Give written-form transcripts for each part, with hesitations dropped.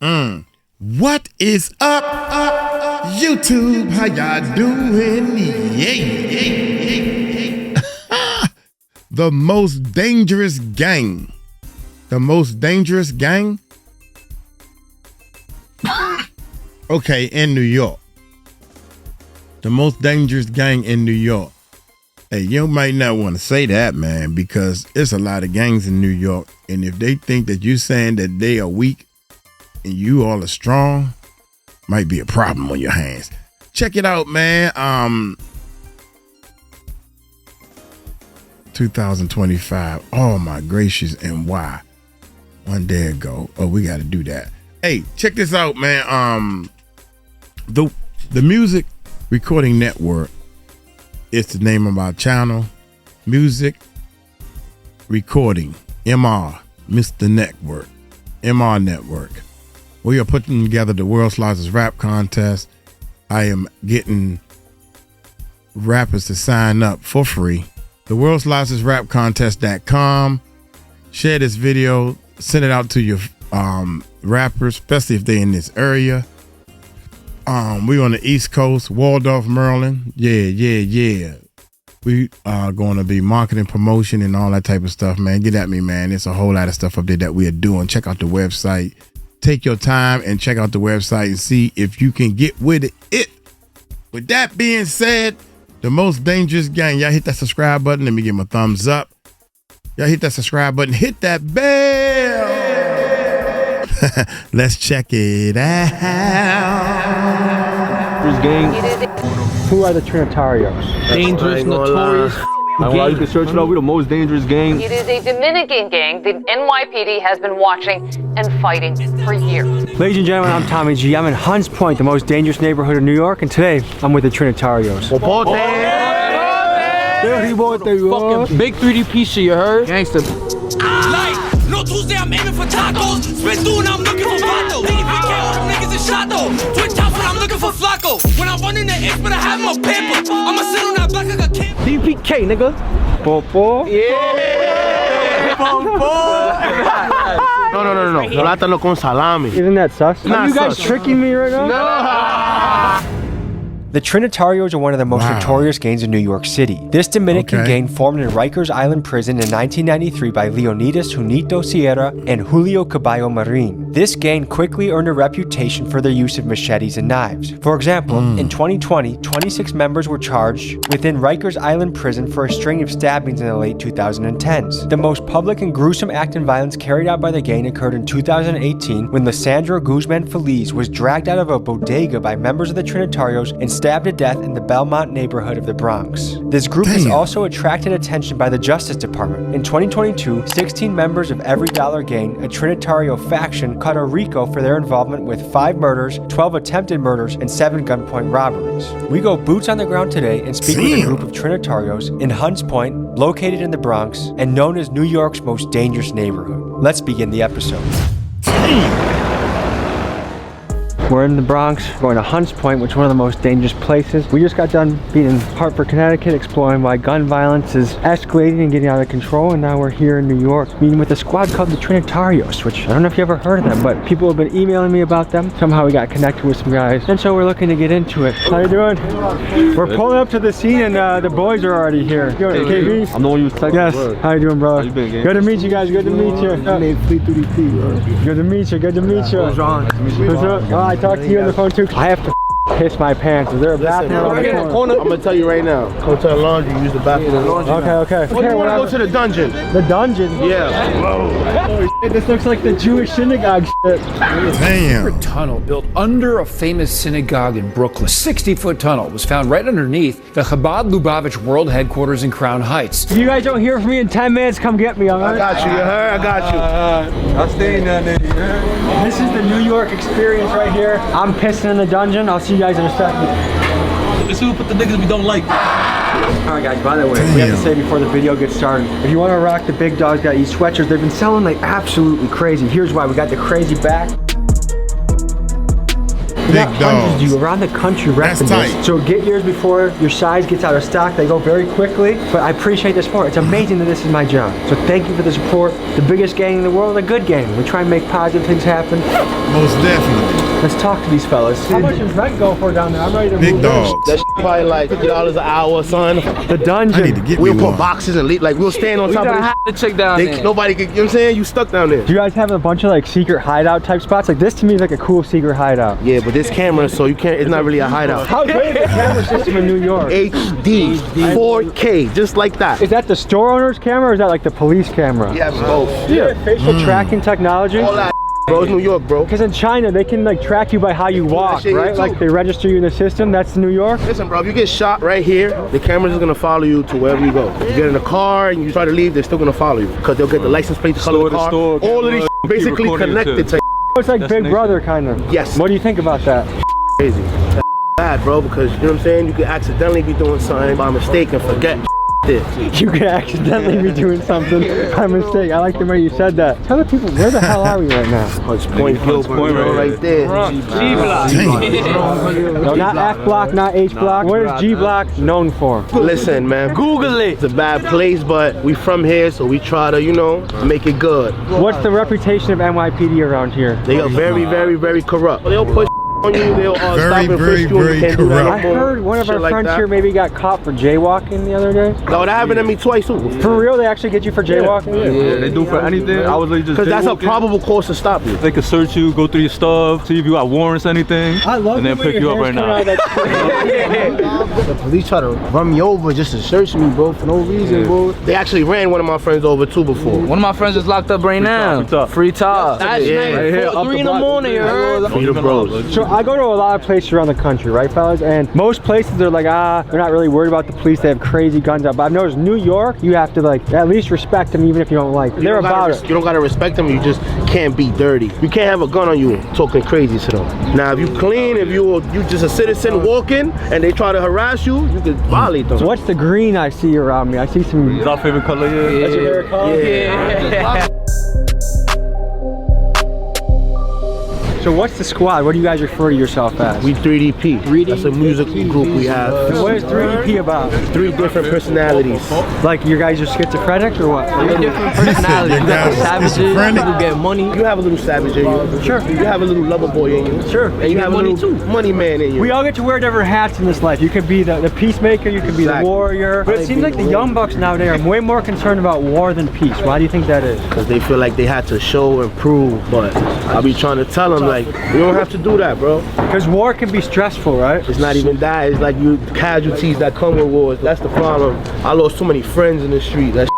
What is up, YouTube? How y'all doing? The most dangerous gang. The most dangerous gang? Okay, in New York. The most dangerous gang in New York. Hey, you might not want to say that, man, because there's a lot of gangs in New York. And if they think that you're saying that they are weak and you all are strong, might be a problem on your hands. Check it out, man. 2025. Oh my gracious, and why? One day ago. Oh, we got to do that. Hey, check this out, man. The Music Recording Network is the name of our channel. Music Recording, MR, Mr. Network, MR Network. We are putting together the world's largest rap contest. I am getting rappers to sign up for free. The world's largest rap contest.com. Share this video, send it out to your rappers, especially if they're in this area. We're on the East Coast, Waldorf, Maryland. Yeah. We are going to be marketing, promotion, and all that type of stuff, man. Get at me, man. There's a whole lot of stuff up there that we are doing. Check out the website. Take your time and check out the website and see if you can get with it. With that being said, the most dangerous gang. Y'all hit that subscribe button. Let me give them a thumbs up. Y'all hit that subscribe button. Hit that bell. Let's check it out. Gang. Who are the Trinitarios? Dangerous, notorious. You can search it out. We're the most dangerous gang. It is a Dominican gang. The NYPD has been watching and fighting for years. Ladies and gentlemen, I'm Tommy G. I'm in Hunts Point, the most dangerous neighborhood in New York, and today I'm with the Trinitarios. Fucking big 3D piece, you heard? Gangsta. No Tuesday, I'm aiming for tacos. Spin through and I'm looking for Vato. DPK, all them niggas is shot though. Twin tops when I'm looking for Flacco. When I'm running the X, but I have my paper. I'ma sit on that block like a kid. DPK, nigga. Popo. Yeah. Popo. No. Plátano con salami. Isn't that sus? Are you guys tricking me right now? No. The Trinitarios are one of the most notorious gangs in New York City. This Dominican gang formed in Rikers Island Prison in 1993 by Leonidas Junito Sierra and Julio Caballo Marin. This gang quickly earned a reputation for their use of machetes and knives. For example, in 2020, 26 members were charged within Rikers Island Prison for a string of stabbings in the late 2010s. The most public and gruesome act in violence carried out by the gang occurred in 2018 when Lissandro Guzman Feliz was dragged out of a bodega by members of the Trinitarios and stabbed to death in the Belmont neighborhood of the Bronx. This group has also attracted attention by the Justice Department. In 2022, 16 members of Every Dollar Gang, a Trinitario faction, caught a RICO for their involvement with 5 murders, 12 attempted murders, and 7 gunpoint robberies. We go boots on the ground today and speak with a group of Trinitarios in Hunts Point, located in the Bronx, and known as New York's most dangerous neighborhood. Let's begin the episode. We're in the Bronx, going to Hunts Point, which is one of the most dangerous places. We just got done being in Hartford, Connecticut, exploring why gun violence is escalating and getting out of control, and now we're here in New York, meeting with a squad called the Trinitarios, which I don't know if you ever heard of them, but people have been emailing me about them. Somehow we got connected with some guys, and so we're looking to get into it. How you doing? We're pulling up to the scene, and the boys are already here. KB? I'm the one you was texting. Yes. How you doing, bro? How you been, gang? Good to meet you guys. Good to meet you. Good to meet you. Good to meet you. What's wrong? What's up? Oh, I talked to you on the phone too. I have to piss my pants. Is there a bathroom around the corner? I'm gonna tell you right now. Go to the laundry, use the bathroom. Okay. Okay, wanna go to the dungeon? The dungeon? Yeah. Whoa. This looks like the Jewish synagogue shit. Damn. A tunnel built under a famous synagogue in Brooklyn. 60-foot tunnel was found right underneath the Chabad Lubavitch World Headquarters in Crown Heights. If you guys don't hear from me in 10 minutes, come get me, alright? I got you, you heard? I got you. I'll stay in that nigga. This is the New York experience right here. I'm pissing in the dungeon. I'll see you guys in a second. Let's see who put the niggas we don't like. Alright guys, by the way, we have to say before the video gets started, if you want to rock the big dogs got these sweatshirts, they've been selling like absolutely crazy. Here's why. We got the crazy back. We got Big hundreds dogs. of you around the country repping tight. this. So get yours before your size gets out of stock. They go very quickly, but I appreciate the support. It's amazing that this is my job. So thank you for the support. The biggest gang in the world, a good gang. We try and make positive things happen. Most definitely. Let's talk to these fellas. How much does rent go for down there? I'm ready to Big move dogs. That shit probably like $50 an hour, son. in. The dungeon. I need to get We'll me put one. boxes and leave. Like we'll stand on top of the chick down this. there. Nobody could. You know what I'm saying? You stuck down there. Do you guys have a bunch of like secret hideout type spots? Like this to me is like a cool secret hideout. Yeah, but this camera, so you can't. It's not really a hideout. How great is the camera system in New York? HD, 4K, just like that. Is that the store owner's camera or is that like the police camera? Yeah, both. Yeah. Facial tracking technology? All that, bro. It's New York, bro. Because in China, they can like track you by how you walk, shit here right? too. Like they register you in the system. That's New York. Listen, bro, if you get shot right here, the camera's gonna follow you to wherever you go. If you get in a car and you try to leave, they're still gonna follow you because they'll get the license plate, the color of the car. Store to store, All of these keep basically recording it connected too. to It's like Big Brother kind of. Yes. What do you think about that? crazy. That's bad, bro, because you know what I'm saying? You could accidentally be doing something by mistake and forget this. You could accidentally be doing something by mistake. I like the way you said that. Tell the people, where the hell are we right now? Hunts Point, Gilbert, Point bro, right right there. No, not F block, not H block. What is G block known for? Listen, man, Google it. It's a bad place, but we from here, so we try to, you know, make it good. What's the reputation of NYPD around here? They are very, very, very corrupt. They'll push on you, they'll stop Very, and very, frisk you, and very you can't do that no I more. heard one of Shit our like friends that. here maybe got caught for jaywalking the other day. No, that happened to me twice too. For real, they actually get you for jaywalking? Yeah, they do for anything. I was like just Because that's a jaywalking. probable cause to stop you. They can search you, go through your stuff, see if you got warrants, anything, I love and then the way pick your you up hair's right coming now. out of that- The police try to run me over just to search me, bro, for no reason, bro. They actually ran one of my friends over too before. One of my friends is locked up right now. Free talk. That's Yeah. nice. Right here, up 3 the in the block. morning, you heard? Free the bros. So I go to a lot of places around the country, right, fellas? And most places they're like, they're not really worried about the police. They have crazy guns out. But I've noticed New York, you have to like at least respect them, even if you don't like them. They're about it. You don't gotta respect them. You just can't be dirty. You can't have a gun on you talking crazy to them. Now, if you clean, if you just a citizen walking and they try to harass you, you can violate them. So what's the green I see around me? I see some. Is our favorite color here? That's your favorite color? Yeah. So what's the squad? What do you guys refer to yourself as? We 3DP. That's a musical group we have. What is 3DP about? 3 different personalities. Like you guys are schizophrenic or what? Different personalities. You got the savages, people get money. You have a little savage in you. Sure. You have a little lover boy in you. Sure. And you have a money little money man in you. We all get to wear different hats in this life. You could be the peacemaker, you could be the Exactly. warrior. But it seems like the young bucks nowadays are way more concerned about war than peace. Why do you think that is? Because they feel like they had to show and prove, but I be trying to tell them like, you don't have to do that, bro. Because war can be stressful, right? It's not even that. It's like you casualties that come with wars. That's the problem. I lost too many friends in the street. That's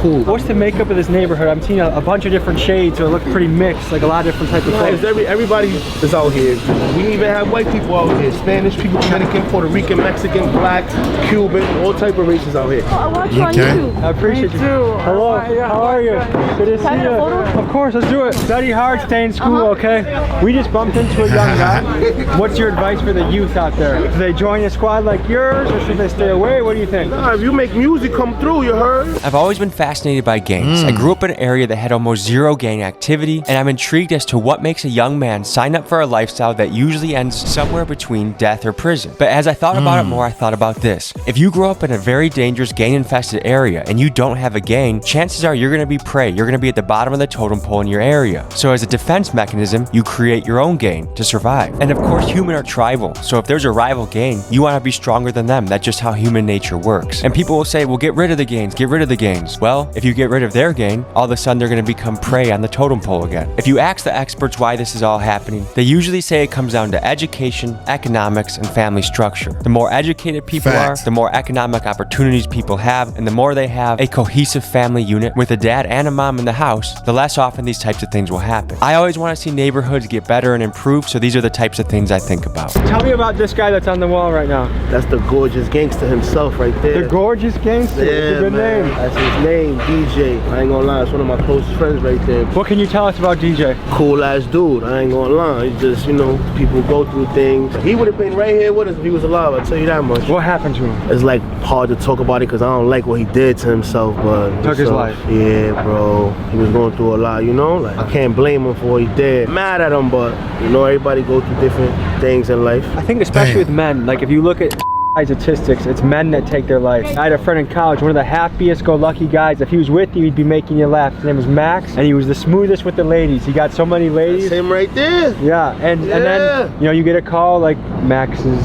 cool. What's the makeup of this neighborhood? I'm seeing a bunch of different shades, so it looks pretty mixed, like a lot of different types of It's folks. everybody is out here. We even have white people out here. Spanish people, Dominican, Puerto Rican, Mexican, black, Cuban, all type of races out here. I watch you on Okay. YouTube. I appreciate you. Hello, how are you? Good to see you. Of course, let's do it. Study hard, stay in school, okay? We just bumped into a young guy. What's your advice for the youth out there? Do they join a squad like yours, or should they stay away? What do you think? Nah, if you make music come through, you heard? I've always been fascinated by gangs. I grew up in an area that had almost zero gang activity, and I'm intrigued as to what makes a young man sign up for a lifestyle that usually ends somewhere between death or prison. But as I thought about it more, I thought about this. If you grow up in a very dangerous gang-infested area and you don't have a gang, chances are you're going to be prey. You're going to be at the bottom of the totem pole in your area. So as a defense mechanism, you create your own gang to survive. And of course, humans are tribal. So if there's a rival gang, you want to be stronger than them. That's just how human nature works. And people will say, well, get rid of the gangs, get rid of the gangs. Well, if you get rid of their gang, all of a sudden they're going to become prey on the totem pole again. If you ask the experts why this is all happening, they usually say it comes down to education, economics, and family structure. The more educated people Facts. are, the more economic opportunities people have, and the more they have a cohesive family unit with a dad and a mom in the house, the less often these types of things will happen. I always want to see neighborhoods get better and improve, so these are the types of things I think about. Tell me about this guy that's on the wall right now. That's the gorgeous gangster himself right there. The gorgeous gangster. Yeah, It's a good man. name. That's his name, DJ. I ain't gonna lie, it's one of my closest friends right there. What can you tell us about DJ? Cool ass dude, I ain't gonna lie. He just, you know, people go through things. He would have been right here with us if he was alive, I'll tell you that much. What happened to him? It's like hard to talk about it because I don't like what he did to himself, but Took his life. Yeah, bro. He was going through a lot, you know? Like I can't blame him for what he did. Mad at him, but you know, everybody go through different things in life. I think especially with men, like if you look at statistics, it's men that take their life. I had a friend in college, one of the happiest go lucky guys. If he was with you, he'd be making you laugh. His name was Max, and he was the smoothest with the ladies. He got so many ladies. That's him right there. Yeah, and then you know, you get a call like Max is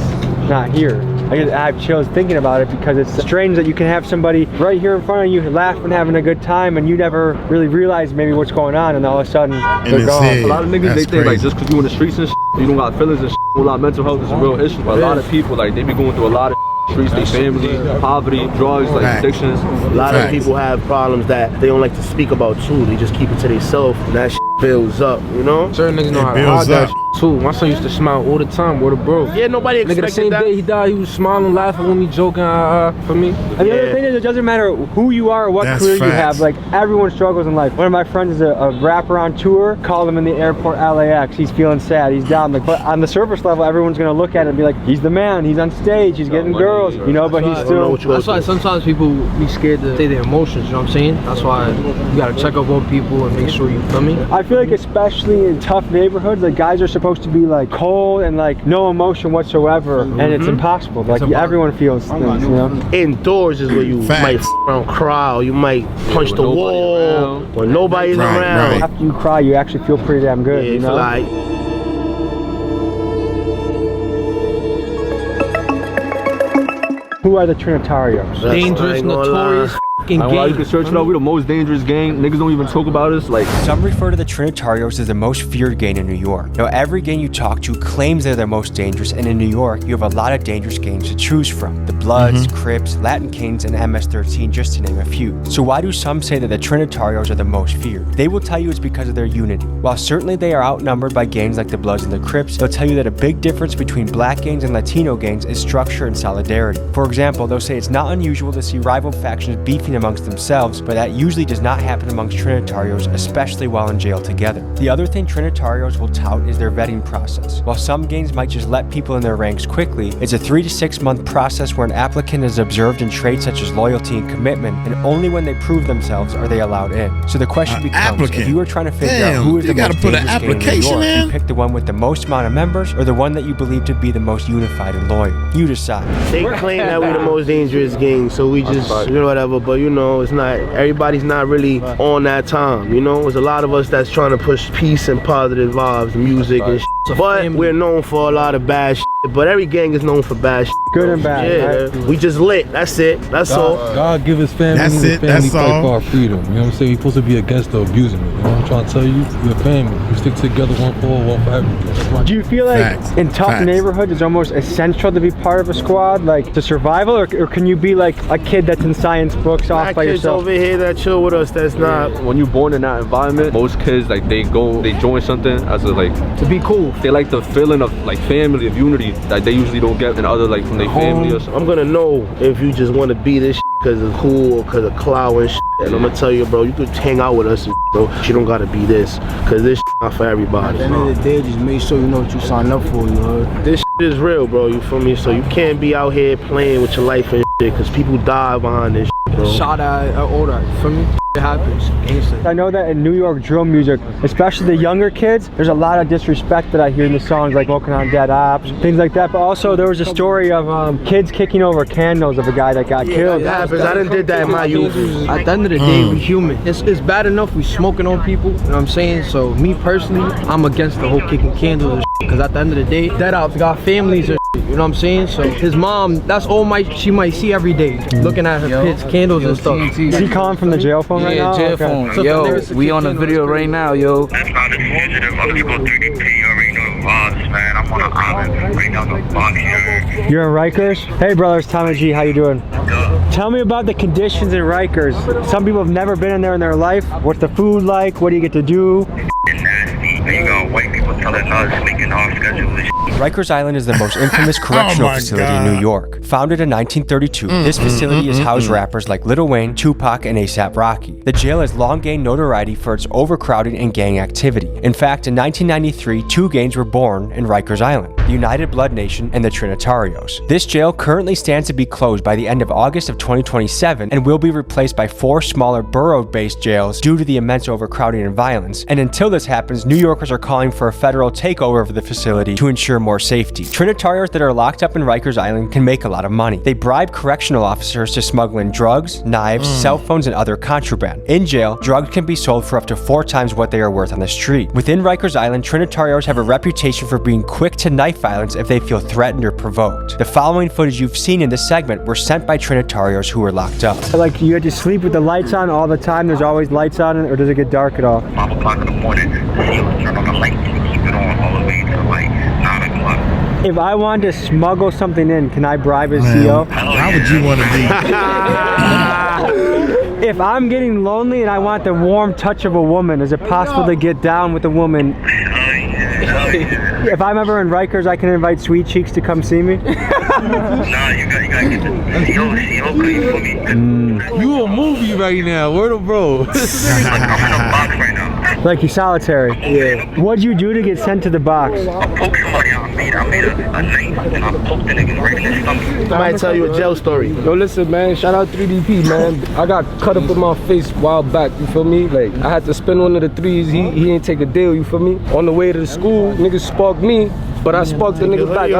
not here. I have chills thinking about it because it's strange that you can have somebody right here in front of you laughing, having a good time, and you never really realize maybe what's going on, and all of a sudden they're gone. A lot of niggas, they think like just because you in the streets and you don't got feelings and a lot of mental health is a real issue. But a lot of people, like, they be going through a lot of streets, their family, poverty, drugs, like addictions. A lot of people have problems that they don't like to speak about too. They just keep it to themselves, and that builds up, you know? Certain niggas know how to hide that too. My son used to smile all the time, what a bro. Yeah, nobody expected the same that. day he died, he was smiling, laughing with me, joking for me. And the other thing is, it doesn't matter who you are or what career you have. Like, everyone struggles in life. One of my friends is a rapper on tour. Called him in the airport, LAX. He's feeling sad. He's down. Like, but on the surface level, everyone's gonna look at it and be like, he's the man. He's on stage. He's getting girls. You know, but he's still. That's why sometimes people be scared to say their emotions. You know what I'm saying? That's why you gotta check up on people and make sure you feel me. I feel like especially in tough neighborhoods, like guys are supposed to be like cold and like no emotion whatsoever, and it's impossible. Like everyone feels things, you know. Indoors is where you might cry, or you might punch the wall when nobody's around. After you cry, you actually feel pretty damn good. Yeah, you know. Like, who are the Trinitarios? Dangerous, notorious. You can search it out. We're the most dangerous gang. Niggas don't even talk about us. Like, some refer to the Trinitarios as the most feared gang in New York. Now, every gang you talk to claims they're the most dangerous, and in New York, you have a lot of dangerous gangs to choose from. The Bloods, Crips, Latin Kings, and MS-13, just to name a few. So why do some say that the Trinitarios are the most feared? They will tell you it's because of their unity. While certainly they are outnumbered by gangs like the Bloods and the Crips, they'll tell you that a big difference between black gangs and Latino gangs is structure and solidarity. For example, they'll say it's not unusual to see rival factions beefing amongst themselves, but that usually does not happen amongst Trinitarios, especially while in jail together. The other thing Trinitarios will tout is their vetting process. While some gangs might just let people in their ranks quickly, it's a 3 to 6 month process where an applicant is observed in traits such as loyalty and commitment, and only when they prove themselves are they allowed in. So the question becomes, if you are trying to figure out who is the most dangerous gang in New York, you pick the one with the most amount of members or the one that you believe to be the most unified and loyal. You decide. They claim that we're the most dangerous gang, so we just, you know, whatever, but you know, it's not, everybody's not really on that time, you know? There's a lot of us that's trying to push peace and positive vibes, music and shit. But we're known for a lot of bad shit. But every gang is known for bad shit. Good and bad. Yeah, right? We just lit. That's it. That's all. God give his family. That's it. Family That's fight all. for our freedom. You know what I'm saying? You're supposed to be against the abusing it. You know what I'm trying to tell you? We're a family. We stick together, one for all, one for everything. Do you feel like in tough neighborhoods it's almost essential to be part of a squad, like to survival, or can you be like a kid that's in science books off by kids yourself? over here that chill with us, that's not. when you're born in that environment, most kids, like, they join something as a, like, To be cool. they like the feeling of, like, family, of unity that they usually don't get in other, like, from their family or something. I'm gonna know if you just want to be this because it's cool or because of clout and shit. And I'm gonna tell you, bro, you could hang out with us and bro. You don't gotta be this, because this not for everybody. At the end of the day, just make sure you know what you signed up for, you heard? This is real, bro, you feel me? So you can't be out here playing with your life and shit, because people die behind this shit, bro. Shot at all that. You feel me? It happens. Gangster. I know that in New York drill music, especially the younger kids, there's a lot of disrespect that I hear in the songs, like Smoking on Dead Ops, things like that. But also there was a story of kids kicking over candles of a guy that got killed. That happens. I done did that in my youth. At the end of the day, we human. It's bad enough we smoking on people, you know what I'm saying? So me personally, I'm against the whole kicking candles and shit, because at the end of the day, Dead Ops got families and shit, you know what I'm saying? So his mom, that's all she might see every day, looking at her kids, candles and stuff. Is he calling from the jail phone right now? Jail phone. So yo, we on a video right now, yo. That's not a fugitive. Underscore 3DP. You already know the vibes, man. I'm on an island right now, the box here. You're in Rikers? Hey brothers, Tommy G, how you doing? Good. Tell me about the conditions in Rikers. Some people have never been in there in their life. What's the food like? What do you get to do? It's nasty. You got white people telling us making off schedule and shit. Rikers Island is the most infamous correctional facility in New York. Founded in 1932, this facility has housed rappers like Lil Wayne, Tupac, and A$AP Rocky. The jail has long gained notoriety for its overcrowding and gang activity. In fact, in 1993, 2 gangs were born in Rikers Island. the United Blood Nation, and the Trinitarios. This jail currently stands to be closed by the end of August of 2027 and will be replaced by 4 smaller borough-based jails due to the immense overcrowding and violence. And until this happens, New Yorkers are calling for a federal takeover of the facility to ensure more safety. Trinitarios that are locked up in Rikers Island can make a lot of money. They bribe correctional officers to smuggle in drugs, knives, cell phones, and other contraband. In jail, drugs can be sold for up to 4 times what they are worth on the street. Within Rikers Island, Trinitarios have a reputation for being quick to knife violence if they feel threatened or provoked. The following footage you've seen in this segment were sent by Trinitarios who were locked up. Like, you had to sleep with the lights on all the time? There's always lights on, or does it get dark at all? 5 o'clock in the morning, turn on the lights and keep it on all the way to like 9 o'clock. If I wanted to smuggle something in, can I bribe his CO? How would you want to be? If I'm getting lonely and I want the warm touch of a woman, is it possible to get down with a woman? If I'm ever in Rikers, I can invite Sweet Cheeks to come see me? Nah, you gotta get the yo, for me. You a movie right now, word of bro. I'm in a box right now. Like you solitary? Yeah. What'd you do to get sent to the box? I poked somebody out. I made a knife and I poked the nigga right in his stomach. I might tell you a jail story. Yo, listen, man. Shout out 3DP, man. I got cut up in my face a while back. You feel me? Like I had to spin one of the threes. He didn't take a deal. You feel me? On the way to the school, niggas sparked me, but I sparked the niggas back.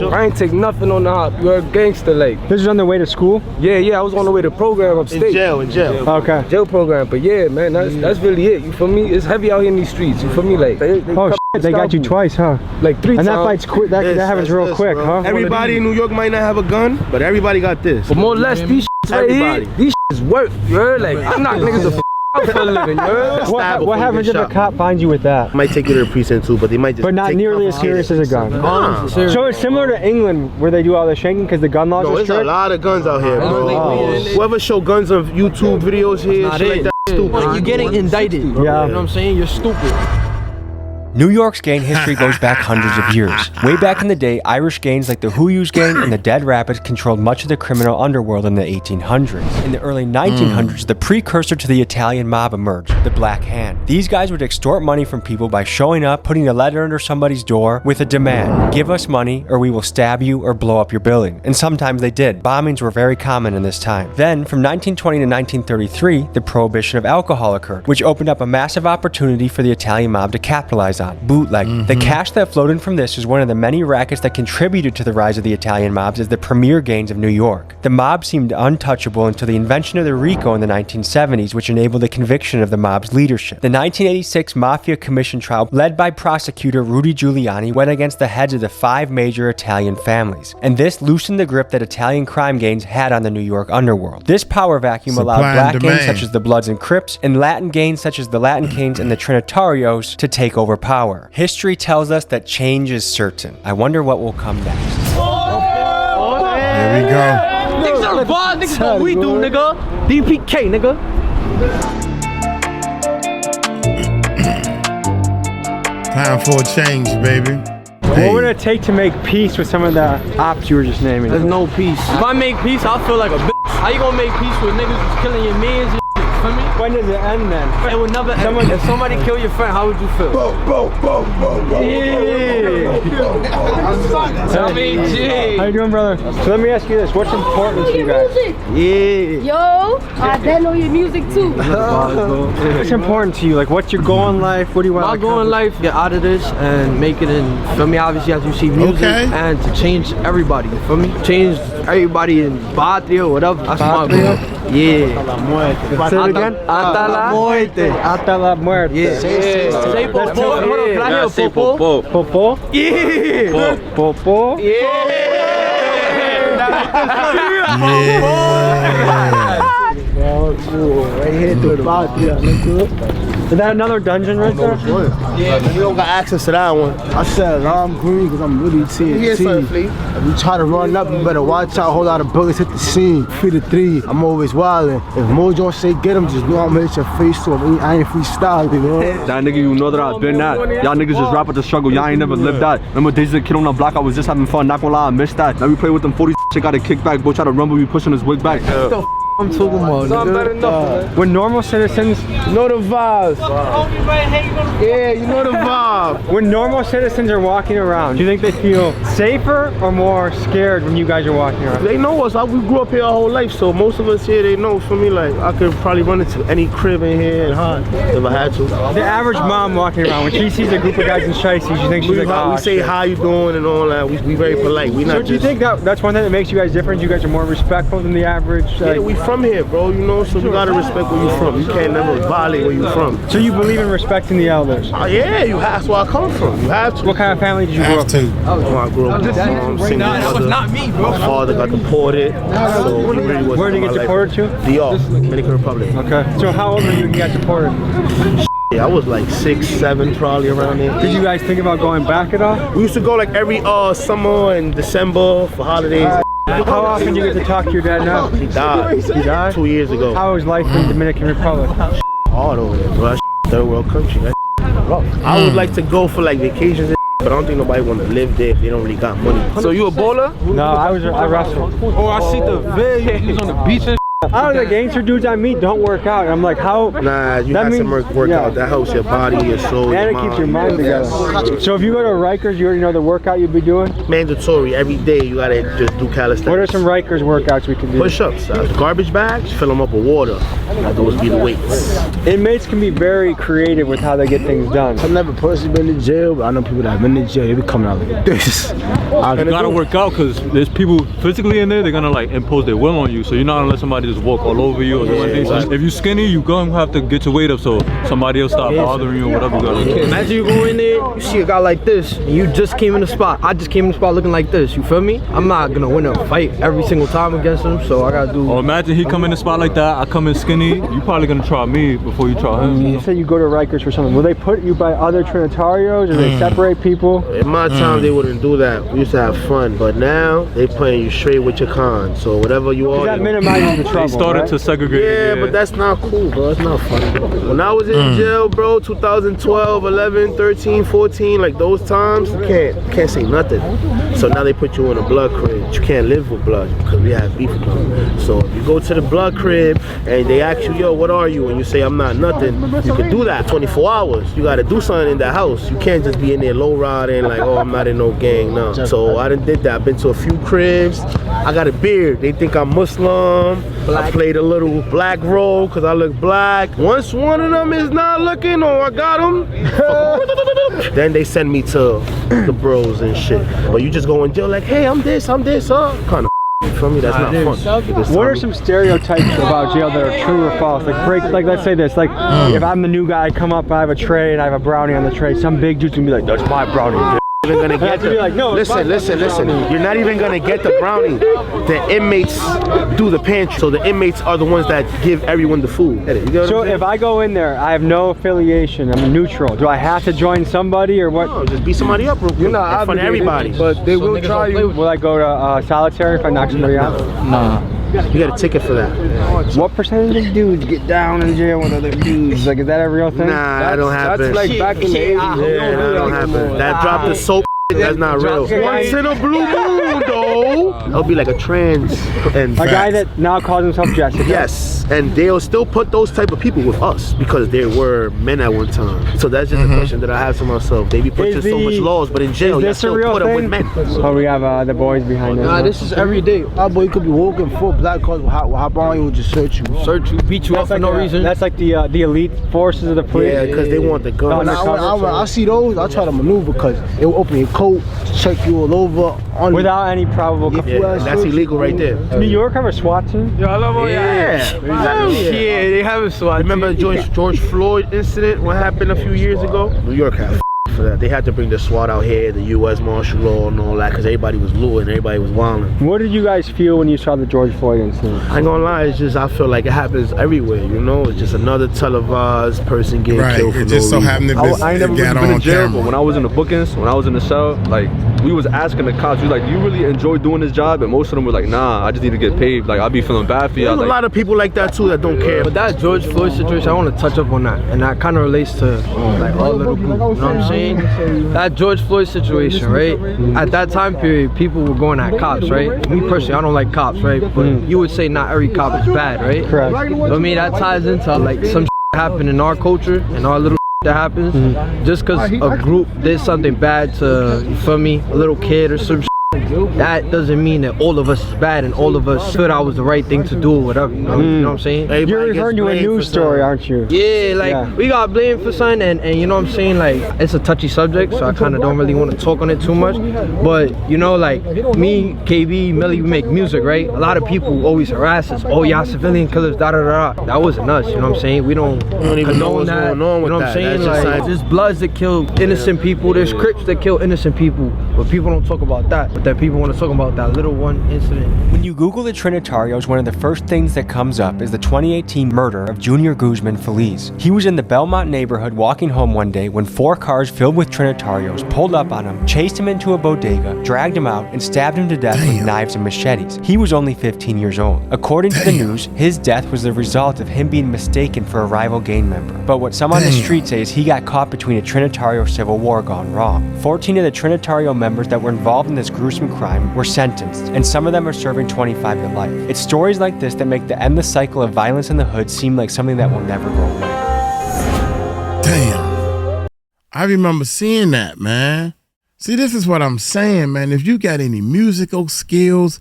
I ain't take nothing on the hop. You're a gangster, like. This is on the way to school? Yeah. I was on the way to program upstate. In jail. Okay. Jail program, but yeah, man, that's really it. You feel me? It's heavy out here in these streets. You feel me? Like. They got you twice, huh? Like 3 times. And that fight's quick. That happens real quick, huh? Everybody in New York might not have a gun, but everybody got this. But more or less, these shits right here, these shits work. You heard? Like I knock niggas the out for a living. You heard? What happens if a cop finds you with that? Might take you to the precinct too, but they might just. But not nearly as serious as a gun. So it's similar to England where they do all the shanking because the gun laws are strict. There's a lot of guns out here, bro. Whoever show guns on YouTube videos here, shit like that, stupid. You're getting indicted. Yeah. You know what I'm saying? You're stupid. New York's gang history goes back hundreds of years. Way back in the day, Irish gangs like the Huyus gang and the Dead Rabbits controlled much of the criminal underworld in the 1800s. In the early 1900s, the precursor to the Italian mob emerged, the Black Hand. These guys would extort money from people by showing up, putting a letter under somebody's door with a demand. Give us money or we will stab you or blow up your building. And sometimes they did. Bombings were very common in this time. Then, from 1920 to 1933, the prohibition of alcohol occurred, which opened up a massive opportunity for the Italian mob to capitalize on. Bootlegging. The cash that flowed in from this is one of the many rackets that contributed to the rise of the Italian mobs as the premier gangs of New York. The mob seemed untouchable until the invention of the RICO in the 1970s, which enabled the conviction of the mob's leadership. The 1986 Mafia Commission trial, led by prosecutor Rudy Giuliani, went against the heads of the 5 major Italian families, and this loosened the grip that Italian crime gangs had on the New York underworld. This power vacuum allowed black gangs such as the Bloods and Crips, and Latin gangs such as the Latin Kings and the Trinitarios to take over power. History tells us that change is certain. I wonder what will come next. Here we go. Niggas on the bar, niggas what we do, nigga. DPK, nigga. Time for a change, baby. What would it take to make peace with some of the ops you were just naming? There's no peace. If I make peace, I'll feel like a bitch. How you gonna make peace with niggas who's killing your mans and shit? For me? When does it end then? It would never end. If somebody kill your friend, how would you feel? Tell me, G. How you doing, brother? So let me ask you this. What's important to you guys? Yeah. Yo, I did know your music too. What's important to you? Like, what's your goal in life? What do you want My goal in life, get out of this and make it in, for me, obviously, as you see music, and to change everybody, for me? Change everybody in Patria or whatever. That's my goal. Yeah. Say it again? Hasta la muerte. Hasta la muerte. Yeah. Say popo. Hold on, can I hear a popo? Popo? Yeah. Popo? Yeah. Right here to the Patria, Is that another dungeon right there? Yeah, we don't got access to that one. I said I'm green because I'm really TNT. If you try to run up, you better watch out. A whole lot of bullets hit the scene. 3 to 3. I'm always wildin'. If Mojo say get him, just know I'm gonna hit your face to him. I ain't freestyling, you know? That nigga, you know that I've been that. Y'all niggas just rap at the struggle. Y'all ain't never lived that. Remember days as a kid on the block, I was just having fun. Not gonna lie, I missed that. Now we play with them 40 shit, got a kickback. Boy try to rumble, we pushing his wig back. I'm talking about. Something better enough. When normal citizens, You know the vibes. Yeah, you know the vibe. when normal citizens are walking around, do you think they feel safer or more scared when you guys are walking around? They know us. We grew up here our whole life, so most of us here, they know. For me, like, I could probably run into any crib in here and hide if I had to. The average mom walking around, when she sees a group of guys in shiesties, you think she's We, like, oh, we say shit. how you doing and all that. We very polite. We not So do you just, think that's one thing that makes you guys different? You guys are more respectful than the average? yeah, we from here, bro. You know, so we gotta respect where you from. You can't never violate where you from. So you believe in respecting the elders? Yeah, you have. That's where I come from. You have to. What kind of family did you grow up to? I grew up with single mother. My father got deported, so he really was. Where did you get deported to? DR, Dominican Republic. Okay. So how old were you when you got deported? Yeah, I was like 6, 7, probably around there. Did you guys think about going back at all? We used to go like every summer and December for holidays. How often do you get to talk to your dad now? He died. He died? 2 years ago. How is life in Dominican Republic? Hard over there, bro. That third world country. That rough. I would like to go for like vacations, but I don't think nobody want to live there if they don't really got money. So you a bowler? No, I wrestled. Oh, I see the video. He's on the beach and All the gangster dudes I meet don't work out. I'm like, how? Nah, you That have to means- work yeah. out. That helps your body, your soul, And your it keeps your mind Yes. together. So if you go to Rikers, you already know the workout you'd be doing? Mandatory. Every day you gotta just do calisthenics. What are some Rikers workouts we can do? Push-ups, garbage bags, fill them up with water. Those be the weights. Inmates can be very creative with how they get things done. I've never personally been to jail, but I know people that have been to jail, they be coming out like this. You gotta work out because there's people physically in there, they're gonna like impose their will on you. So you're not gonna let somebody just walk all over you or do anything. So if you're skinny, you're gonna have to get your weight up so somebody else stop bothering you or whatever you gotta do. Imagine you go in there, you see a guy like this, and you just came in the spot. I just came in the spot looking like this. You feel me? I'm not gonna win a fight every single time against him, so I gotta do. Or imagine he come in the spot like that, I come in skinny, you probably gonna try me before you try him. You say you go to Rikers for something. Will they put you by other Trinitarios or they separate people? In my time, they wouldn't do that. We used to have fun, but now they putting you straight with your con. So whatever you are, That minimizes the trouble. They started right? to segregate. yeah, but that's not cool, bro. It's not fun. When I was in jail, bro, 2012, 11, 13, 14, like those times, you can't say nothing. So now they put you in a blood crib. You can't live with blood because we have beef with them. So if you go to the blood crib and they ask you, yo, what are you? And you say, I'm not nothing, you can do that 24 hours. You got to do something in that house. You can't just be in there low riding like, oh, I'm not in no gang, no. So I done did that. I've been to a few cribs. I got a beard. They think I'm Muslim. I played a little black role because I look black. Once one of them is not looking, or I got them, then they send me to the bros and shit. But you just go in jail like, hey, I'm this, kind of. For me, that's not fun. What are some stereotypes about jail that are true or false? Like let's say this, like if I'm the new guy, I come up, I have a tray and I have a brownie on the tray, some big dude's gonna be like, that's my brownie. Even gonna get the, like, no, listen. You're not even gonna get the brownie. The inmates do the pantry, so the inmates are the ones that give everyone the food. You get what So I'm saying? if I go in there, I have no affiliation, I'm neutral. Do I have to join somebody or what? No, just beat somebody up real quick. You're not in front of everybody. but they will try you. Will I go to solitary if I knock somebody out? Nah. You got a ticket for that. What percentage of dudes get down in jail with other dudes? Like, is that a real thing? Nah, that don't happen. That's like back in the 80s. Yeah, that don't happen. That drop the soap. That's not real. Once in a blue moon, though. It'll be like a trans and A guy that now calls himself Jessica. yes, and they'll still put those type of people with us because they were men at one time. So that's just a question that I have to myself. They be putting so much laws, but in jail, you this a still real put them with thing? men. Oh, we have the boys behind us. Nah, this is every day. My boy, you could be walking full black cars will hop on you and just search you. Search you, beat you up for no reason. That's like the elite forces of the police. Yeah, because they want the gun. No, When I see those, I try to maneuver because it will open your coat, check you all over. Without any probable cause. Yeah, that's illegal right there. New York have a SWAT team? Yeah, I love all Yeah. Yeah, they have a SWAT. Remember George Floyd incident? What happened a few years ago? New York had for that. They had to bring the SWAT out here, the U.S. martial law and all that, because everybody was looting, everybody was wilding. What did you guys feel when you saw the George Floyd incident? I ain't gonna lie, it's just I feel like it happens everywhere, you know? It's just another televised person getting killed for It just no so reason. happened that I ain't never got really been on in jail, camera. but when I was in the bookings, when I was in the cell, like we was asking the cops, we was like, do you really enjoy doing this job? And most of them were like, nah, I just need to get paid. Like, I'll be feeling bad for you. There's a lot of people like that too that don't care. But that George Floyd situation, I want to touch up on that, and that kind of relates to like all little group. You know what I'm saying? That George Floyd situation, right? At that time period, people were going at cops, right? Me personally, I don't like cops, right? But you would say not every cop is bad, right? Correct. But I mean, that ties into like some happen in our culture and our little that happens. Just because a group did something bad to, you feel me, a little kid or some that doesn't mean that all of us is bad and all of us feel that was the right thing to do or whatever. You know what I'm saying? Everybody You're referring to a news story, aren't you? Yeah, like we got blamed for something, and you know what I'm saying? Like, it's a touchy subject, so I kind of don't really want to talk on it too much. But you know, like me, KB, Millie, we make music, right? A lot of people always harass us. Oh, y'all civilian killers, da da da. That wasn't us. You know what I'm saying? We don't even know what's going on with that. You know what I'm saying? Like, there's Bloods that kill innocent people. There's Crips that kill innocent people. But people don't talk about that. But that people want to talk about that little one incident. When you Google the Trinitarios, one of the first things that comes up is the 2018 murder of Junior Guzman Feliz. He was in the Belmont neighborhood walking home one day when 4 cars filled with Trinitarios pulled up on him, chased him into a bodega, dragged him out, and stabbed him to death with knives and machetes. He was only 15 years old. According to the news, his death was the result of him being mistaken for a rival gang member. But what some on the street say is he got caught between a Trinitario civil war gone wrong. 14 of the Trinitario members that were involved in this gruesome crime were sentenced, and some of them are serving 25 to life. It's stories like this that make the endless cycle of violence in the hood seem like something that will never go away. Damn. I remember seeing that, man. See, this is what I'm saying, man. If you got any musical skills,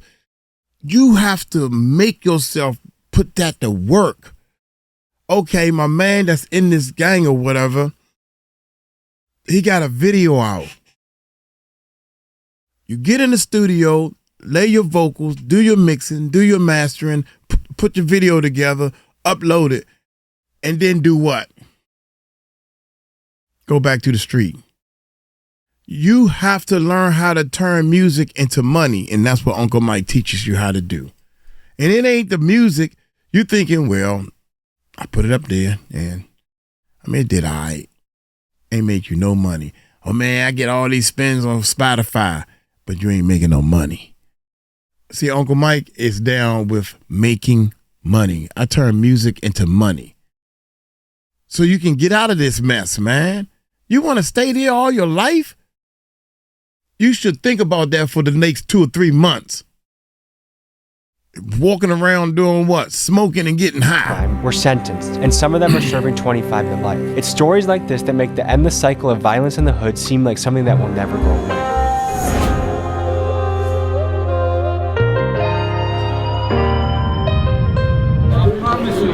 you have to make yourself put that to work. Okay, my man that's in this gang or whatever, he got a video out. You get in the studio, lay your vocals, do your mixing, do your mastering, put your video together, upload it, and then do what? Go back to the street. You have to learn how to turn music into money, and that's what Uncle Mike teaches you how to do. And it ain't the music. You're thinking, well, I put it up there, and I mean, it did all right. Ain't make you no money. Oh, man, I get all these spins on Spotify, but you ain't making no money. See, Uncle Mike is down with making money. I turn music into money. So you can get out of this mess, man. You want to stay there all your life? You should think about that for the next 2 or 3 months. Walking around doing what? Smoking and getting high. Were sentenced, and some of them are serving 25 to life. It's stories like this that make the endless cycle of violence in the hood seem like something that will never go away.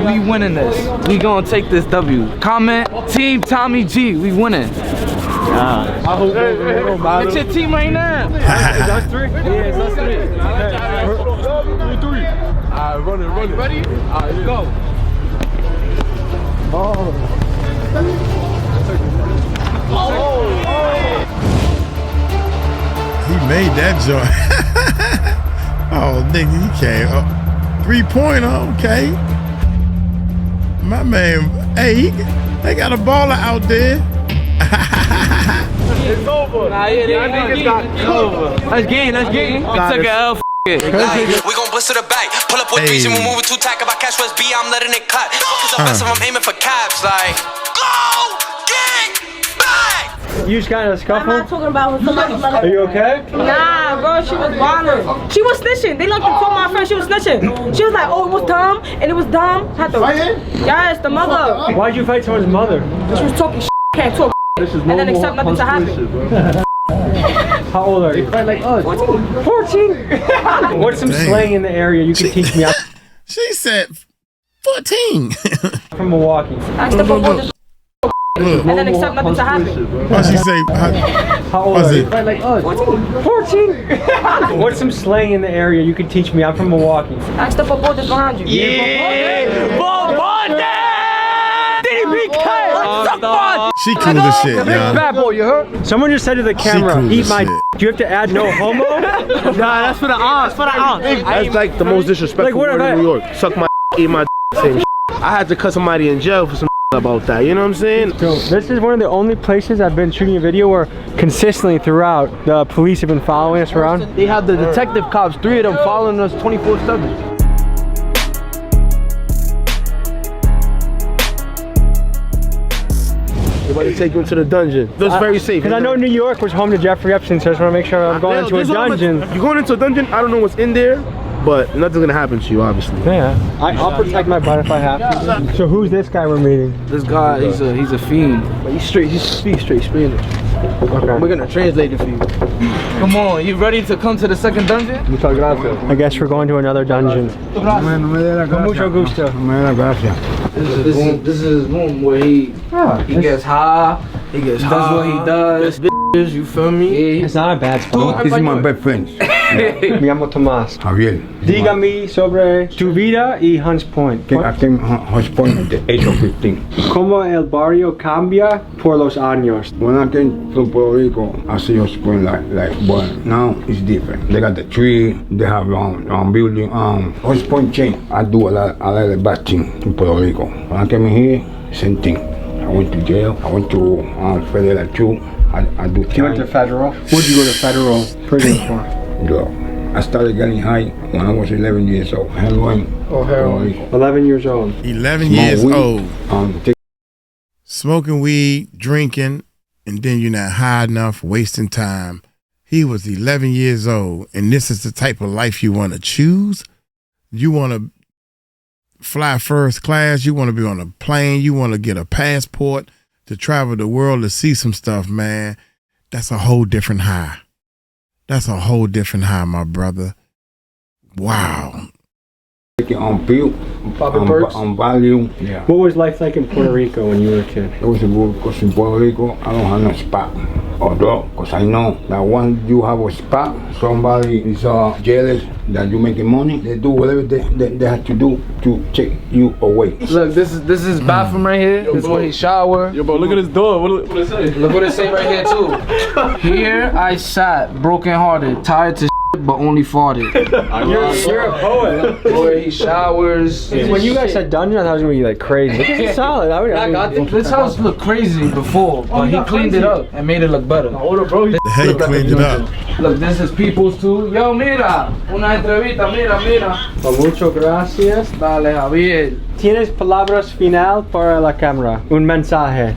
We winning this. We gonna take this W. Comment, Team Tommy G. We winning. I hope It's your team right now. Is that 3? Yeah, it's us 3. 3. Alright, run it. Ready? Alright, go. He made that joint. Oh, nigga, he came. 3-pointer, okay. My man, hey, they got a baller out there. It's over. Nah, yeah, niggas got covered. Let's game. We took an L. We gon' blister the back, pull up with threes and we moving too tight. About cash West B, I'm letting it cut. Focus on best if I'm aiming for caps, like go get back. You just kind of scuffle? I'm not talking about when somebody's Are you okay? Nah, bro, she was wildin'. She was snitching. They looked for my friend. She was snitching. She was like, oh, it was dumb, and it was dumb. Had to. Yes, the mother. Why'd you fight someone's mother? She was talking shit. Can't talk. This is And then accept nothing to happen. How old are you? Like 14. 14. What's some slang in the area you can teach me? She said 14. From Milwaukee. I step up on this and then accept nothing to happen. What she say? How old are you? Like 14. 14. What's some slang in the area you can teach me? I'm from Milwaukee. I step up on this behind you. She cool as shit, y'all. Bad boy, you heard? Someone just said to the camera, cool eat as my shit. Do you have to add no homo? Nah, that's for the aunts. That's like the most disrespectful Like, what word have in I- New York. Suck my eat my same shit. I had to cut somebody in jail for some about that. You know what I'm saying? So this is one of the only places I've been shooting a video where consistently throughout the police have been following us around. They have the detective cops, 3 of them following us 24/7. They're about to take you into the dungeon. That's very safe. Because I know New York was home to Jeffrey Epstein, so I just want to make sure I'm going into a dungeon. You're going into a dungeon, I don't know what's in there, but nothing's gonna happen to you, obviously. Yeah, I'll protect my butt if I have to. So who's this guy we're meeting? This guy, he's a fiend. But he's speaks straight Spanish. Okay. We're gonna translate it for you. Come on, you ready to come to the second dungeon? Muchas gracias. I guess we're going to another dungeon. Con mucho gusto. This is his room where he gets high. He gets high. Does what he does. You feel me? It's not a bad spot. This is my best friend. Me llamo Tomás. Javier. Dígame sobre tu vida y Hunts Point. Aquí en Hunts Point at the age of 15. ¿Cómo el barrio cambia por los años? When I came from Puerto Rico, I see Hunts Point but now it's different. They got the tree, they have building. Hunts Point changed. I do a lot of bad things in Puerto Rico. When I came in here, same thing. I went to jail. I went to federal too. I do time. You went to federal? What did you go to federal prison for? Yeah. I started getting high when I was 11 years old. Heroin. Oh, heroin. 11 years old. 11 years old. Smoking weed, drinking, and then you're not high enough, wasting time. He was 11 years old, and this is the type of life you want to choose? You want to fly first class, you want to be on a plane, you want to get a passport to travel the world to see some stuff, man. That's a whole different high. That's a whole different high, my brother. Wow. On pill, on value. Yeah. What was life like in Puerto Rico when you were a kid? It was good because in Puerto Rico, I don't have no spot or dog. Because I know that once you have a spot, somebody is jealous that you're making money. They do whatever they have to do to take you away. Look, this is his bathroom right here. This is where he shower. Yo, bro, look at this door. What it say? Look what it say right here too. Here I sat, broken hearted, tired to but only farted. You're a poet. Where he showers. When you guys said dungeon, I thought it was gonna be like crazy. This is solid. This house looked crazy before, but he cleaned it up and made it look better. The hell you cleaned it up? Look, this is people's too. Yo, mira, una entrevista, mira. Muchas gracias. Dale, Javier. Tienes palabras final para la cámara. Un mensaje.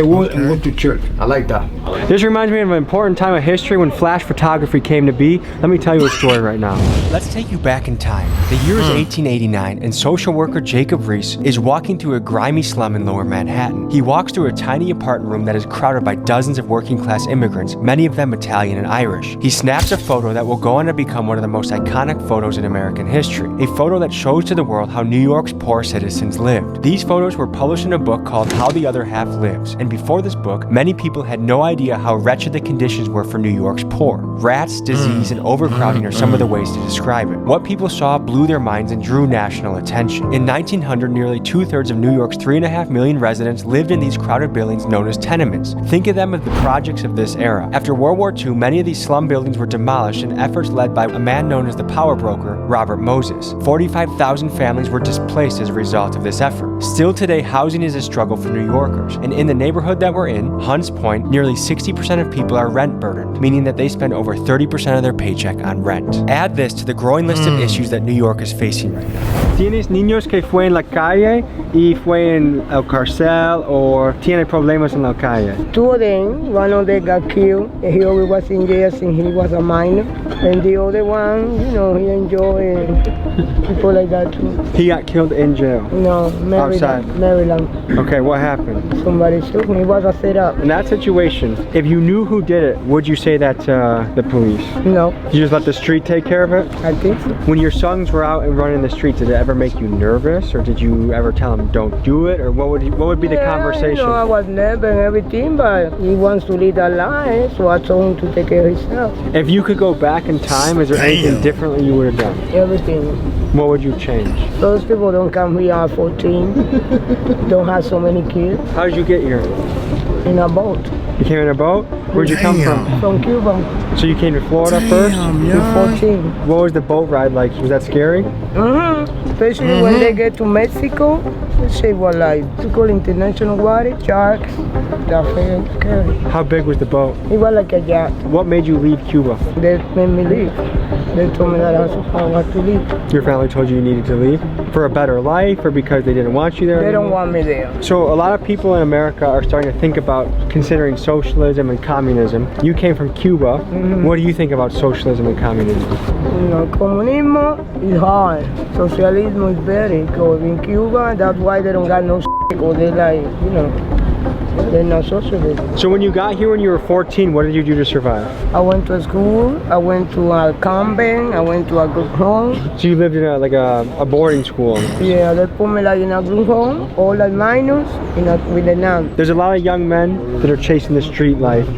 I went to church. I like that. This reminds me of an important time of history when flash photography came to be. Let me tell you a story right now. Let's take you back in time. The year is 1889, and social worker Jacob Reese is walking through a grimy slum in Lower Manhattan. He walks through a tiny apartment room that is crowded by dozens of working-class immigrants, many of them Italian and Irish. He snaps a photo that will go on to become one of the most iconic photos in American history. A photo that shows to the world how New York's poor citizens lived. These photos were published in a book called How the Other Half Lives, and before this book, many people had no idea how wretched the conditions were for New York's poor. Rats, disease, and overcrowding are some of the ways to describe it. What people saw blew their minds and drew national attention. In 1900, nearly 2/3 of New York's 3.5 million residents lived in these crowded buildings known as tenements. Think of them as the projects of this era. After World War II, many of these slum buildings were demolished in efforts led by a man known as the power broker, Robert Moses. 45,000 families were displaced as a result of this effort. Still today, housing is a struggle for New Yorkers, and in the neighborhood that we're in, Hunts Point, nearly 60% of people are rent burdened, meaning that they spend over 30% of their paycheck on rent. Add this to the growing list of issues that New York is facing right now. ¿Tienes niños que fue en la calle y fue en el cárcel o tiene problemas en la calle? Two of them, one of them got killed. He always was in jail since he was a minor. And the other one, you know, he enjoyed people like that too. He got killed in jail? No, Maryland. Outside? Maryland. Okay, what happened? Somebody took him. He was a setup. In that situation, if you knew who did it, would you say that to the police? No. You just let the street take care of it? I think so. When your sons were out and running the streets, did it ever make you nervous, or did you ever tell them don't do it, or what would be the conversation? You know, I was nervous and everything, but he wants to lead a life, so I told him to take care of himself. If you could go back in time, is there anything differently you would have done? Everything. What would you change? Those people don't come here at 14, don't have so many kids. How did you get here? In a boat. You came in a boat? Where'd you come from? From Cuba. So you came to Florida first? At 14. What was the boat ride like? Was that scary? Especially when they get to Mexico, Save our life. To call international water, sharks, that scary. How big was the boat? It was like a yacht. What made you leave Cuba? They made me leave. They told me that I had to leave. Your family told you needed to leave? For a better life or because they didn't want you there? They don't want me there. So a lot of people in America are starting to think about considering socialism and communism. You came from Cuba. What do you think about socialism and communism? You know, communismo is hard. Socialism is better. Because in Cuba, that's why they don't got no because they like, you know, they're not socialist. So when you got here when you were 14, what did you do to survive? I went to school, I went to a convent, I went to a group home. So you lived in a boarding school? Yeah, they put me like in a group home, all the minors with the nuns. There's a lot of young men that are chasing the street life.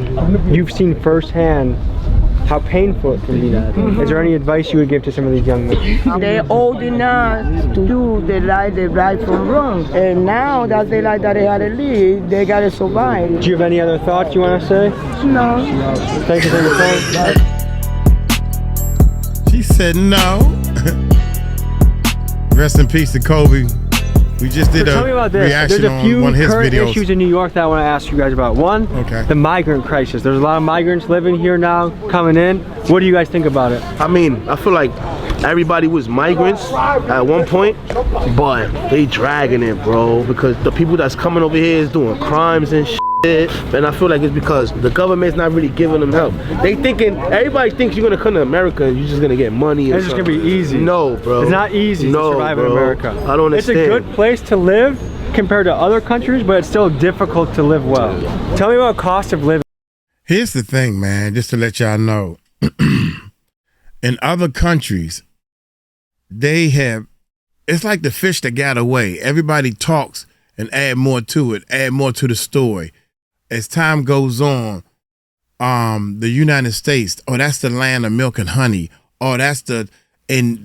You've seen firsthand how painful it can be. Is there any advice you would give to some of these young men? They're old enough to do the right from wrong. And now that they like that they gotta live, they gotta survive. Do you have any other thoughts you want to say? No. Thanks for taking the time. She said no. Rest in peace to Kobe. We just did tell me about this. reaction There's a few on one of his current videos. issues in New York that I want to ask you guys about. One, the migrant crisis. There's a lot of migrants living here now, coming in. What do you guys think about it? I mean, I feel like everybody was migrants at one point, but they dragging it, bro, because the people that's coming over here is doing crimes and shit. And I feel like it's because the government's not really giving them help. Everybody thinks you're gonna come to America and you're just gonna get money. It's just gonna be easy. No, bro. It's not easy to survive in America. I don't understand. It's a good place to live compared to other countries, but it's still difficult to live well. Tell me about cost of living. Here's the thing, man, just to let y'all know. In other countries, it's like the fish that got away. Everybody talks and add more to it, add more to the story. As time goes on, the United States, that's the land of milk and honey. And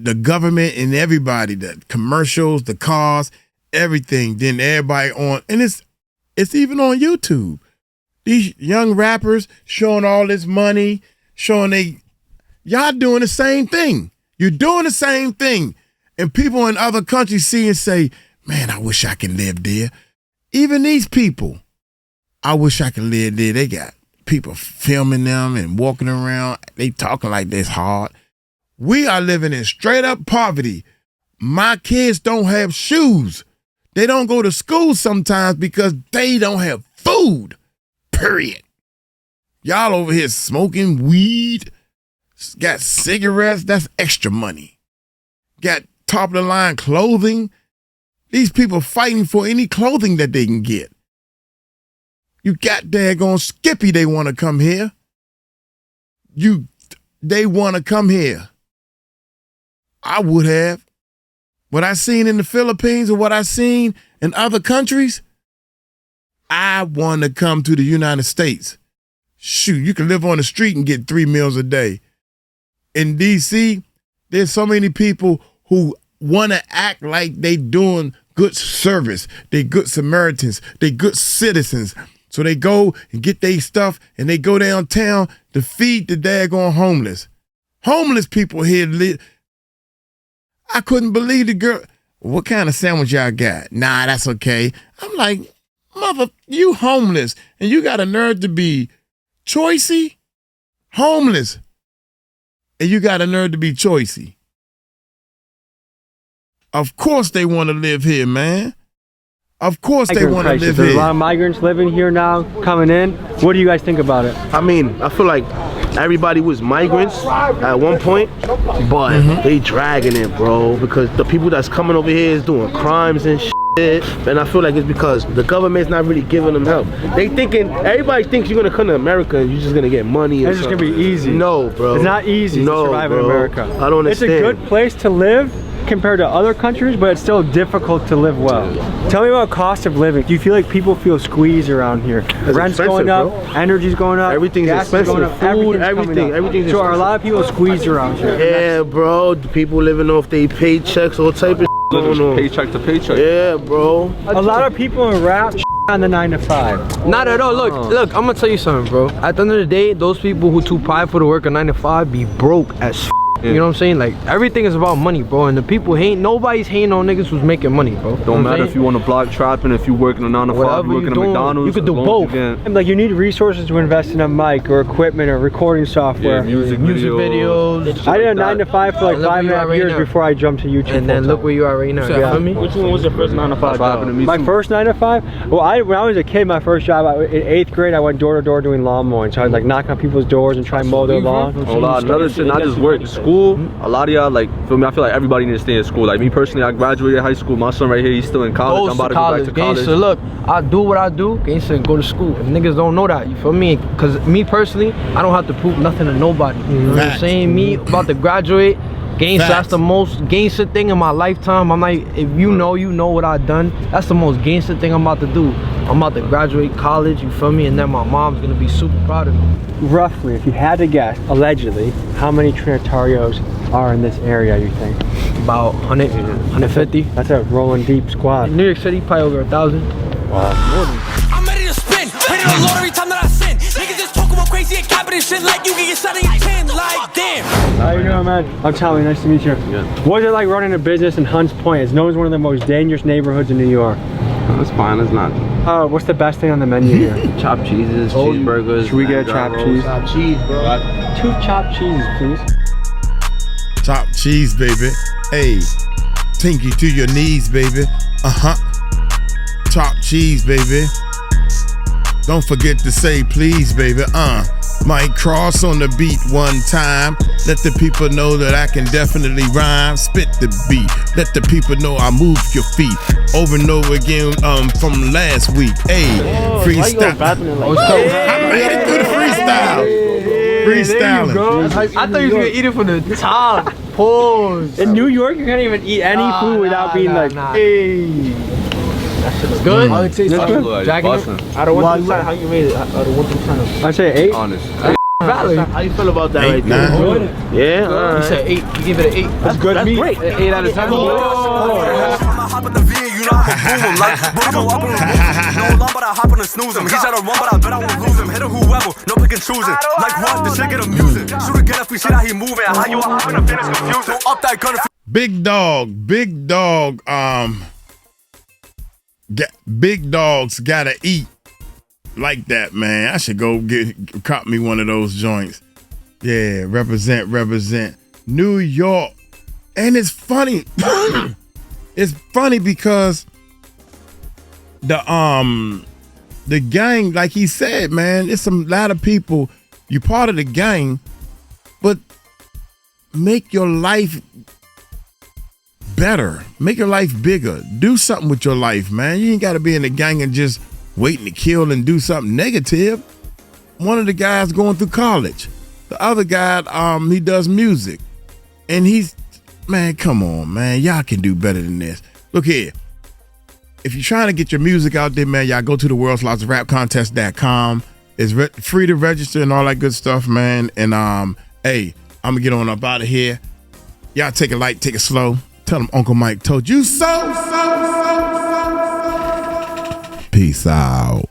the government and everybody, the commercials, the cars, everything, then everybody on, and it's even on YouTube. These young rappers showing all this money, y'all doing the same thing. You're doing the same thing. And people in other countries see and say, man, I wish I could live there. Even these people, I wish I could live there. They got people filming them and walking around. They talking like this hard. We are living in straight up poverty. My kids don't have shoes. They don't go to school sometimes because they don't have food. Period. Y'all over here smoking weed, got cigarettes, that's extra money. Got top of the line clothing. These people fighting for any clothing that they can get. You got daggone Skippy, they want to come here. They want to come here. I would have. What I seen in the Philippines or what I seen in other countries, I want to come to the United States. Shoot, you can live on the street and get 3 meals a day. In D.C., there's so many people who want to act like they doing good service. They good Samaritans. They good citizens. So they go and get their stuff and they go downtown to feed the daggone homeless. Homeless people here live. I couldn't believe the girl. What kind of sandwich y'all got? Nah, that's okay. I'm like, mother, you homeless and you got a nerve to be choicey? Homeless. And you got a nerve to be choicey. Of course they want to live here, man. Of course they want to live here. There's a lot of migrants living here now, coming in. What do you guys think about it? I mean, I feel like everybody was migrants at one point, but they dragging it, bro, because the people that's coming over here is doing crimes and shit. And I feel like it's because the government's not really giving them help. Everybody thinks you're gonna come to America and you're just gonna get money. It's just gonna be easy. No, bro. It's not easy to survive in America. I don't understand. It's a good place to live compared to other countries, but it's still difficult to live well. Tell me about cost of living. Do you feel like people feel squeezed around here? Rent's going up, energy's going up, everything's expensive, going up, food, everything's so are a lot of people squeezed around here? Yeah, bro. The people living off their paychecks, all type of going on. Paycheck to paycheck. Yeah, bro. A lot of people in rap on the 9 to 5. Not at all. Look, I'm gonna tell you something, bro. At the end of the day, those people who too prideful to work a 9 to 5 be broke as You know what I'm saying? Like, everything is about money, bro. And the people nobody's hating on niggas who's making money, bro. Don't matter if you on the block trapping, if you working a 9 to 5, you working at McDonald's. You could do both. Like, you need resources to invest in a mic or equipment or recording software. Yeah, music videos. I did a 9 to 5 for like 5.5 years before I jumped to YouTube. And then look where you are right now. Yeah. Which one was your first 9 to 5 job? My first 9 to 5? Well, when I was a kid, my first job, in 8th grade, I went door to door doing lawn mowing. So I was like knocking on people's doors and trying to mow their lawn. Another shit, not just work. School, a lot of y'all, like, feel me, I feel like everybody needs to stay in school. Like me personally, I graduated high school. My son right here, he's still in college. I'm about to go back to college. So look, I do what I do, gangsta, and go to school. And niggas don't know that, you feel me? Because me personally, I don't have to prove nothing to nobody. You know what I'm saying? Me about to graduate, gangsta, that's the most gangsta thing in my lifetime. I'm like, if you know what I've done. That's the most gangsta thing I'm about to do. I'm about to graduate college, you feel me? And then my mom's gonna be super proud of me. Roughly, if you had to guess, allegedly, how many Trinitarios are in this area, you think? About 100, 150. That's a rolling deep squad. In New York City, probably over 1,000. Wow. I'm ready to spin, winning a lot every time that I sin. Niggas just talk about crazy and capping and shit like you can get shot in your chin, like damn. How you doing, man? I'm Tommy, nice to meet you. What is it like running a business in Hunts Point? It's known as one of the most dangerous neighborhoods in New York. It's fine, it's not. What's the best thing on the menu here? Chopped cheeses, cheeseburgers. Should we get a chopped cheese? Chopped cheese, bro. 2 chopped cheeses, please. Chopped cheese, baby. Hey, tinky to your knees, baby. Chopped cheese, baby. Don't forget to say please, baby. Might cross on the beat one time. Let the people know that I can definitely rhyme. Spit the beat. Let the people know I move your feet. Over and over again from last week. Hey, freestyle. I'm ready to do the freestyle. Freestyling. I thought you was gonna eat it from the top. Pause. In New York, you can't even eat any food without being like, hey. That shit is good. I would say good. Jacking it. Out of 1 through 10, how you rate it? Out of 1 through 10. I'd say 8. Honest. Valid. How you feel about that right there? Good. Yeah, You said 8. You give it an 8. That's good. That's great. 8 out of 10. Big dog, big dogs gotta eat like that, man. I should go cop me one of those joints. Yeah, represent New York. And it's funny. It's funny because the gang, like he said, man, it's a lot of people, you part of the gang, but make your life better. Make your life bigger. Do something with your life, man. You ain't got to be in the gang and just waiting to kill and do something negative. One of the guys going through college. The other guy, he does music. And he's, man, come on, man. Y'all can do better than this. Look here. If you're trying to get your music out there, man, y'all go to the worldslotsofrapcontest.com. It's free to register and all that good stuff, man. And, hey, I'm going to get on up out of here. Y'all take it light, take it slow. Tell them Uncle Mike told you so. Peace out.